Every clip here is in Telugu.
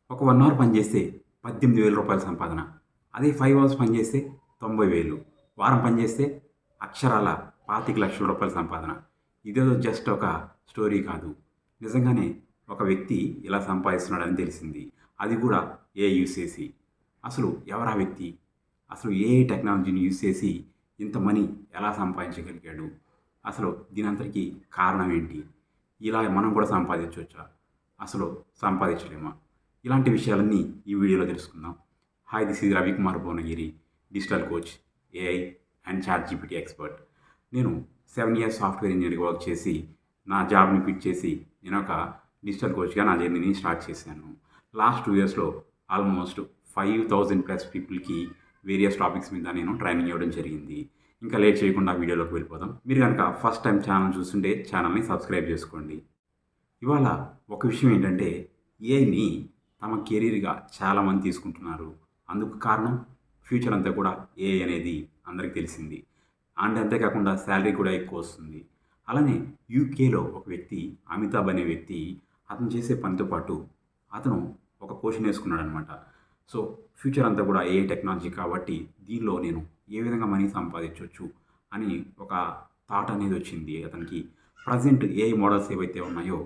ఒక 1 అవర్ పని చేస్తే రూ. 18,000 సంపాదన. అదే 5 అవర్స్ పని చేస్తే 90,000. వారం పని చేస్తే అక్షరాల రూ. 25,00,000 సంపాదన. ఇదేదో జస్ట్ ఒక స్టోరీ కాదు. నిజంగానే ఒక వ్యక్తి ఇలా సంపాదిస్తున్నాడని తెలిసింది. అది కూడా ఏఐ యూజ్ చేసి. అసలు ఎవరా వ్యక్తి? అసలు ఏఐ టెక్నాలజీని యూజ్ చేసి ఇంత మనీ ఎలా సంపాదించగలిగాడు? అసలు దీనంతటికి కారణం ఏంటి? ఇలా మనం కూడా సంపాదించవచ్చా? అసలు సంపాదించలేమా? ఇలాంటి విషయాలన్నీ ఈ వీడియోలో తెలుసుకుందాం. Hi, this is Ravikumar Bhuvanagiri, digital coach, AI and chat GPT expert. నేను 7 ఇయర్స్ సాఫ్ట్వేర్ ఇంజనీర్గా వర్క్ చేసి నా జాబ్ని క్విట్ చేసి నేను ఒక డిజిటల్ కోచ్గా నా జర్నీని స్టార్ట్ చేశాను. లాస్ట్ 2 ఇయర్స్లో ఆల్మోస్ట్ 5,000+ పీపుల్కి వేరియస్ టాపిక్స్ మీద నేను ట్రైనింగ్ ఇవ్వడం జరిగింది. ఇంకా లేట్ చేయకుండా వీడియోలోకి వెళ్ళిపోదాం. మీరు కనుక ఫస్ట్ టైం ఛానల్ చూస్తుంటే ఛానల్ని సబ్స్క్రైబ్ చేసుకోండి. ఇవాళ ఒక విషయం ఏంటంటే, ఏఐని తమ కెరీర్‌గా చాలామంది తీసుకుంటున్నారు. అందుకు కారణం ఫ్యూచర్ అంతా కూడా ఏఐ అనేది అందరికి తెలిసింది. అండ్ అంతేకాకుండా శాలరీ కూడా ఎక్కువ వస్తుంది. అలానే యూకేలో ఒక వ్యక్తి, అమితాబ్ అనే వ్యక్తి, అతను చేసే పనితో పాటు అతను ఒక క్వెషన్ వేసుకున్నాడనమాట. సో, ఫ్యూచర్ అంతా కూడా ఏఐ టెక్నాలజీ కాబట్టి దీనిలో నేను ఏ విధంగా మనీ సంపాదించొచ్చు అని ఒక థాట్ అనేది వచ్చింది అతనికి. ప్రజెంట్ ఏఐ మోడల్స్ ఏవైతే ఉన్నాయో,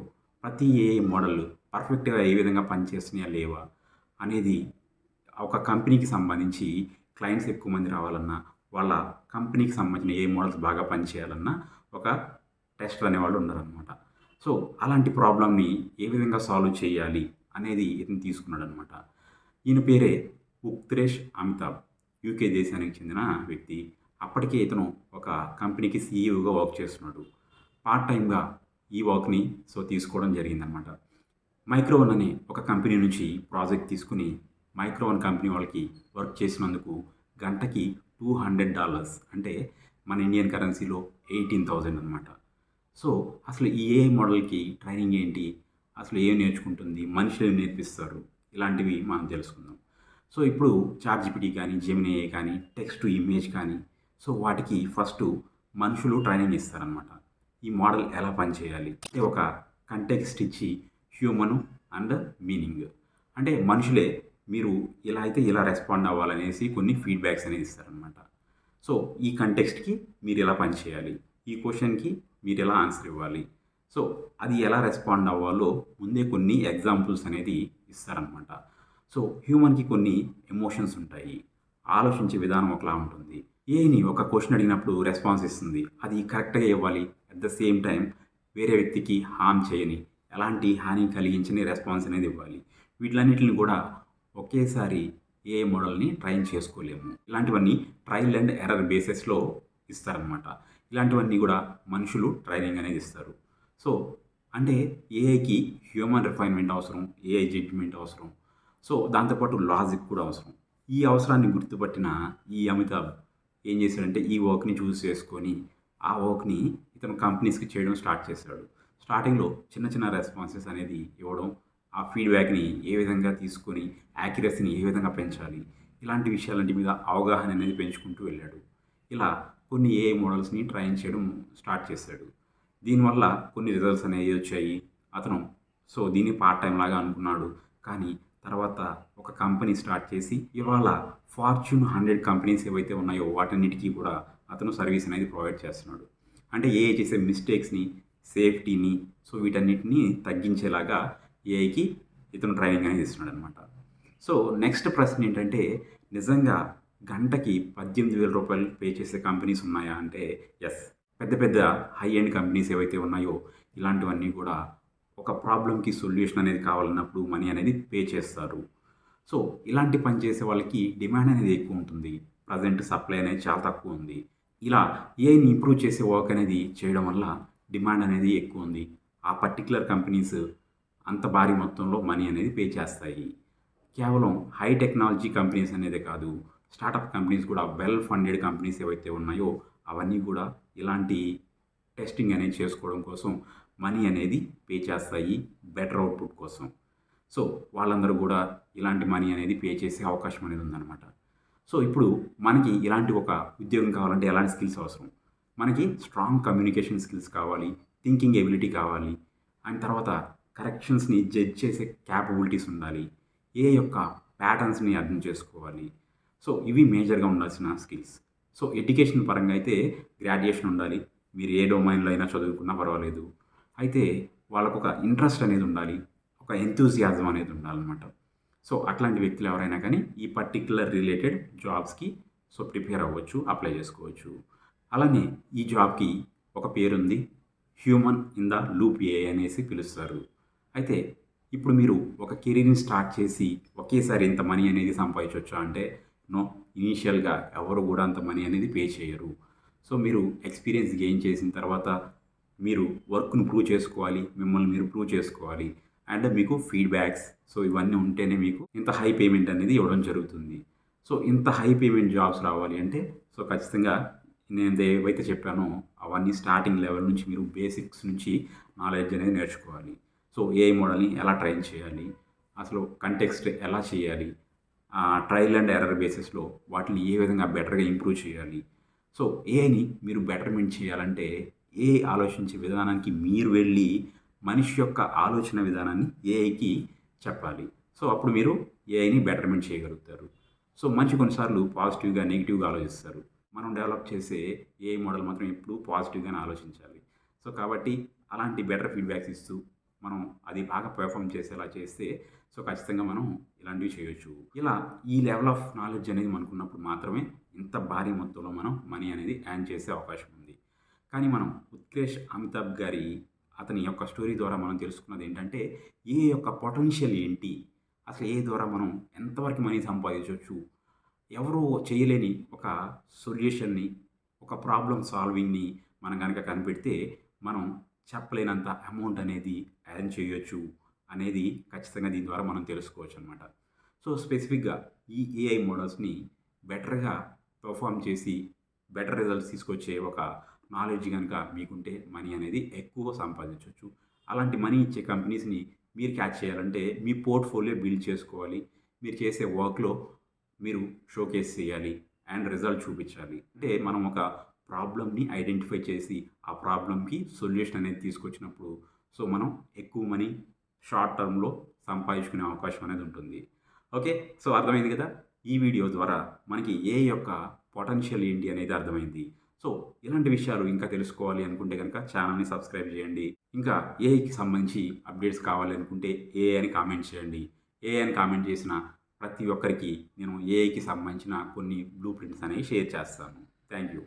ప్రతి ఏఐ మోడల్ పర్ఫెక్ట్‌గా ఏ విధంగా పనిచేస్తున్నాయా లేవా అనేది ఒక కంపెనీకి సంబంధించి క్లయింట్స్ ఎక్కువ మంది రావాలన్నా, వాళ్ళ కంపెనీకి సంబంధించిన ఏ మోడల్స్ బాగా పనిచేయాలన్నా ఒక టెస్టర్ అనేవాళ్ళు ఉన్నారనమాట. సో, అలాంటి ప్రాబ్లమ్‌ని ఏ విధంగా సాల్వ్ చేయాలి అనేది ఇతను తీసుకున్నాడనమాట. ఈయన పేరే ఉక్త్రేష్ అమితాబ్. యూకే దేశానికి చెందిన వ్యక్తి. అప్పటికే ఇతను ఒక కంపెనీకి సీఈఓగా వర్క్ చేస్తున్నాడు. పార్ట్ టైమ్‌గా ఈ వర్క్‌ని తీసుకోవడం జరిగిందనమాట. మైక్రోవన్ అనే ఒక కంపెనీ నుంచి ప్రాజెక్ట్ తీసుకుని మైక్రోవన్ కంపెనీ వాళ్ళకి వర్క్ చేసినందుకు గంటకి $200 అంటే మన ఇండియన్ కరెన్సీలో 18,000 అనమాట. సో, అసలు ఈ ఏఐ మోడల్‌కి ట్రైనింగ్ ఏంటి? అసలు ఏం నేర్చుకుంటుంది? మనుషులు ఏం నేర్పిస్తారు? ఇలాంటివి మనం తెలుసుకుందాం. సో, ఇప్పుడు చాట్‌జీపీటీ కానీ, జెమినీ ఏఐ కానీ, టెక్స్ట్ టు ఇమేజ్ కానీ, సో వాటికి ఫస్టు మనుషులు ట్రైనింగ్ ఇస్తారనమాట. ఈ మోడల్ ఎలా పనిచేయాలి? అంటే ఒక కంటెక్స్ట్ ఇచ్చి హ్యూమను అండ్ మీనింగ్. అంటే మనుషులే మీరు ఇలా అయితే ఇలా రెస్పాండ్ అవ్వాలనేసి కొన్ని ఫీడ్‌బ్యాక్స్ అనేది ఇస్తారనమాట. సో, ఈ కంటెక్స్ట్‌కి మీరు ఎలా పని చేయాలి? ఈ క్వెషన్‌కి మీరు ఎలా ఆన్సర్ ఇవ్వాలి? సో, అది ఎలా రెస్పాండ్ అవ్వాలో ముందే కొన్ని ఎగ్జాంపుల్స్ అనేది ఇస్తారనమాట. సో, హ్యూమన్‌కి కొన్ని ఎమోషన్స్ ఉంటాయి. ఆలోచించే విధానం ఒకలా ఉంటుంది. ఏఐని ఒక క్వెషన్ అడిగినప్పుడు రెస్పాన్స్ ఇస్తుంది. అది కరెక్ట్‌గా ఇవ్వాలి. అట్ ద సేమ్ టైమ్ వేరే వ్యక్తికి హార్మ్ చేయని, ఎలాంటి హాని కలిగించని రెస్పాన్స్ అనేది ఇవ్వాలి. వీటిలన్నిటిని కూడా ఒకేసారి ఏఐ మోడల్‌ని ట్రైన్ చేసుకోలేము. ఇలాంటివన్నీ ట్రయల్ అండ్ ఎర్రర్ బేసిస్‌లో ఇస్తారనమాట. ఇలాంటివన్నీ కూడా మనుషులు ట్రైనింగ్ అనేది ఇస్తారు. సో, అంటే ఏఐకి హ్యూమన్ రిఫైన్‌మెంట్ అవసరం. ఏఐ జడ్జ్‌మెంట్ అవసరం. సో, దాంతో పాటు లాజిక్ కూడా అవసరం. ఈ అవసరాన్ని గుర్తుపట్టిన ఈ అమితాబ్ ఏం చేశాడంటే, ఈ వర్క్‌ని చూస్ చేసుకొని, ఆ వర్క్‌ని ఇతను కంపెనీస్‌కి చేయడం స్టార్ట్ చేశాడు. స్టార్టింగ్‌లో చిన్న చిన్న రెస్పాన్సెస్ అనేది ఇవ్వడం, ఆ ఫీడ్‌బ్యాక్‌ని ఏ విధంగా తీసుకొని, యాక్యురసీని ఏ విధంగా పెంచాలి, ఇలాంటి విషయాలన్నిటి మీద అవగాహన అనేది పెంచుకుంటూ వెళ్ళాడు. ఇలా కొన్ని ఏఐ మోడల్స్‌ని ట్రైన్ చేయడం స్టార్ట్ చేశాడు. దీనివల్ల కొన్ని రిజల్ట్స్ అనేవి వచ్చాయి. అతను దీన్ని పార్ట్ టైమ్ లాగా అనుకున్నాడు. కానీ తర్వాత ఒక కంపెనీ స్టార్ట్ చేసి ఇవాళ ఫార్చ్యూన్ 100 కంపెనీస్ ఏవైతే ఉన్నాయో వాటన్నిటికీ కూడా అతను సర్వీస్ అనేది ప్రొవైడ్ చేస్తున్నాడు. అంటే ఏఐ చేసే మిస్టేక్స్‌ని, సేఫ్టీని, వీటన్నిటిని తగ్గించేలాగా ఏఐకి ఇతను ట్రైనింగ్ అనేది ఇస్తున్నాడనమాట. సో, నెక్స్ట్ ప్రశ్న ఏంటంటే, నిజంగా గంటకి రూ. 18,000 పే చేసే కంపెనీస్ ఉన్నాయా అంటే యెస్. పెద్ద పెద్ద హై ఎండ్ కంపెనీస్ ఏవైతే ఉన్నాయో ఇలాంటివన్నీ కూడా ఒక ప్రాబ్లమ్‌కి సొల్యూషన్ అనేది కావాలన్నప్పుడు మనీ అనేది పే చేస్తారు. సో, ఇలాంటి పని చేసే వాళ్ళకి డిమాండ్ అనేది ఎక్కువ ఉంటుంది. ప్రెజెంట్ సప్లై అనేది చాలా తక్కువ ఉంది. ఇలా ఏఐని ఇంప్రూవ్ చేసే వర్క్ అనేది చేయడం వల్ల డిమాండ్ అనేది ఎక్కువ ఉంది. ఆ పర్టిక్యులర్ కంపెనీస్ అంత భారీ మొత్తంలో మనీ అనేది పే చేస్తాయి. కేవలం హై టెక్నాలజీ కంపెనీస్ అనేదే కాదు, స్టార్టప్ కంపెనీస్ కూడా వెల్ ఫండెడ్ కంపెనీస్ ఏవైతే ఉన్నాయో అవన్నీ కూడా ఇలాంటి టెస్టింగ్ అనేది చేసుకోవడం కోసం మనీ అనేది పే చేస్తాయి బెటర్ అవుట్‌పుట్ కోసం. సో, వాళ్ళందరూ కూడా ఇలాంటి మనీ అనేది పే చేసే అవకాశం అనేది ఉందనమాట. సో, ఇప్పుడు మనకి ఇలాంటి ఒక ఉద్యోగం కావాలంటే ఎలాంటి స్కిల్స్ అవసరం? మనకి స్ట్రాంగ్ కమ్యూనికేషన్ స్కిల్స్ కావాలి, థింకింగ్ ఎబిలిటీ కావాలి, అండ్ తర్వాత కరెక్షన్స్‌ని జడ్జ్ చేసే క్యాపబిలిటీస్ ఉండాలి. ఏ యొక్క ప్యాటర్న్స్ని అర్థం చేసుకోవాలి. సో ఇవి మేజర్గా ఉండాల్సిన స్కిల్స్. సో ఎడ్యుకేషన్ పరంగా అయితే గ్రాడ్యుయేషన్ ఉండాలి. మీరు ఏ డొమైన్‌లో అయినా చదువుకున్నా పర్వాలేదు. అయితే వాళ్ళకొక ఇంట్రెస్ట్ అనేది ఉండాలి. ఒక ఎంతూసియాజం అనేది ఉండాలనమాట. సో అట్లాంటి వ్యక్తులు ఎవరైనా కానీ ఈ పర్టిక్యులర్ రిలేటెడ్ జాబ్స్‌కి సో ప్రిపేర్ అవ్వచ్చు. అప్లై చేసుకోవచ్చు. అలానే ఈ జాబ్‌కి ఒక పేరుంది. Human in the loop AI అనేసి పిలుస్తారు. అయితే ఇప్పుడు మీరు ఒక కెరీర్‌ని స్టార్ట్ చేసి ఒకేసారి ఇంత మనీ అనేది సంపాదించొచ్చా అంటే నో. ఇనీషియల్‌గా ఎవరు గూడా అంత మనీ అనేది పే చేయరు. సో మీరు ఎక్స్‌పీరియన్స్ గెయిన్ చేసిన తర్వాత మీరు వర్క్‌ని ప్రూవ్ చేసుకోవాలి. మిమ్మల్ని మీరు ప్రూవ్ చేసుకోవాలి. అండ్ మీకు ఫీడ్‌బ్యాక్స్ సో ఇవన్నీ ఉంటేనే మీకు ఇంత హై పేమెంట్ అనేది ఇవ్వడం జరుగుతుంది. సో ఇంత హై పేమెంట్ జాబ్స్ రావాలి అంటే సో ఖచ్చితంగా నేను ఏవైతే చెప్పానో అవన్నీ స్టార్టింగ్ లెవెల్ నుంచి మీరు బేసిక్స్ నుంచి నాలెడ్జ్ అనేది నేర్చుకోవాలి. సో ఏఐ మోడల్‌ని ఎలా ట్రైన్ చేయాలి? అసలు కంటెక్స్ట్ ఎలా చేయాలి? ట్రయల్ అండ్ ఎర్రర్ బేసిస్‌లో వాటిని ఏ విధంగా బెటర్‌గా ఇంప్రూవ్ చేయాలి? సో ఏఐని మీరు బెటర్‌మెంట్ చేయాలంటే ఏఐ ఆలోచించే విధానానికి మీరు వెళ్ళి మనిషి యొక్క ఆలోచన విధానాన్ని ఏఐకి చెప్పాలి. సో అప్పుడు మీరు ఏఐని బెటర్‌మెంట్ చేయగలుగుతారు. సో మనిషి కొన్నిసార్లు పాజిటివ్‌గా, నెగెటివ్‌గా ఆలోచిస్తారు. మనం డెవలప్ చేసే ఏఐ మోడల్ మాత్రం ఎప్పుడూ పాజిటివ్‌గానే ఆలోచించాలి. సో కాబట్టి అలాంటి బెటర్ ఫీడ్‌బ్యాక్స్ ఇస్తూ మనం అది బాగా పెర్ఫార్మ్ చేసేలా చేస్తే సో ఖచ్చితంగా మనం ఇలాంటివి చేయొచ్చు. ఇలా ఈ లెవెల్ ఆఫ్ నాలెడ్జ్ అనేది మనకున్నప్పుడు మాత్రమే ఇంత భారీ మొత్తంలో మనం మనీ అనేది ఎర్న్ చేసే అవకాశం ఉంది. కానీ మనం ఉత్కృష్ అమితాబ్ గారి అతని యొక్క స్టోరీ ద్వారా మనం తెలుసుకున్నది ఏంటంటే ఏఐ యొక్క పొటెన్షియల్ ఏంటి? అసలు ఏఐ ద్వారా మనం ఎంతవరకు మనీ సంపాదించొచ్చు? ఎవరు చేయలేని ఒక సొల్యూషన్‌ని, ఒక ప్రాబ్లమ్ సాల్వింగ్‌ని మనం గనక కనిపెడితే, మనం చెప్పలేనంత అమౌంట్ అనేది ఎర్న్ చేయొచ్చు అనేది ఖచ్చితంగా దీని ద్వారా మనం తెలుసుకోవచ్చనమాట. సో, స్పెసిఫిక్‌గా ఈ ఏఐ మోడల్స్‌ని బెటర్‌గా పెర్ఫార్మ్ చేసి, బెటర్ రిజల్ట్స్ తీసుకొచ్చే ఒక నాలెడ్జ్ గనక మీకుంటే మనీ అనేది ఎక్కువ సంపాదించొచ్చు. అలాంటి మనీ ఇచ్చే కంపెనీస్‌ని మీరు క్యాచ్ చేయాలంటే, మీ పోర్ట్‌ఫోలియో బిల్డ్ చేసుకోవాలి. మీరు చేసే వర్క్‌లో మీరు షోకేస్ చేయాలి అండ్ రిజల్ట్ చూపించాలి. అంటే మనం ఒక ప్రాబ్లమ్‌ని ఐడెంటిఫై చేసి, ఆ ప్రాబ్లమ్‌కి సొల్యూషన్ అనేది తీసుకొచ్చినప్పుడు, సో మనం ఎక్కువ మనీ షార్ట్ టర్మ్‌లో సంపాదించుకునే అవకాశం అనేది ఉంటుంది. ఓకే. సో అర్థమైంది కదా! ఈ వీడియో ద్వారా మనకి ఏఐ యొక్క పొటెన్షియల్ ఏంటి అనేది అర్థమైంది. సో ఇలాంటి విషయాలు ఇంకా తెలుసుకోవాలి అనుకుంటే గనక ఛానెల్‌ని సబ్స్క్రైబ్ చేయండి. ఇంకా ఏఐకి సంబంధించి అప్డేట్స్ కావాలి అనుకుంటే ఏఐ అని కామెంట్ చేయండి. ఏఐ అని కామెంట్ చేసిన ప్రతి ఒక్కరికి నేను ఏఐకి సంబంధించిన కొన్ని బ్లూ ప్రింట్స్ అనేవి షేర్ చేస్తాను. Thank you.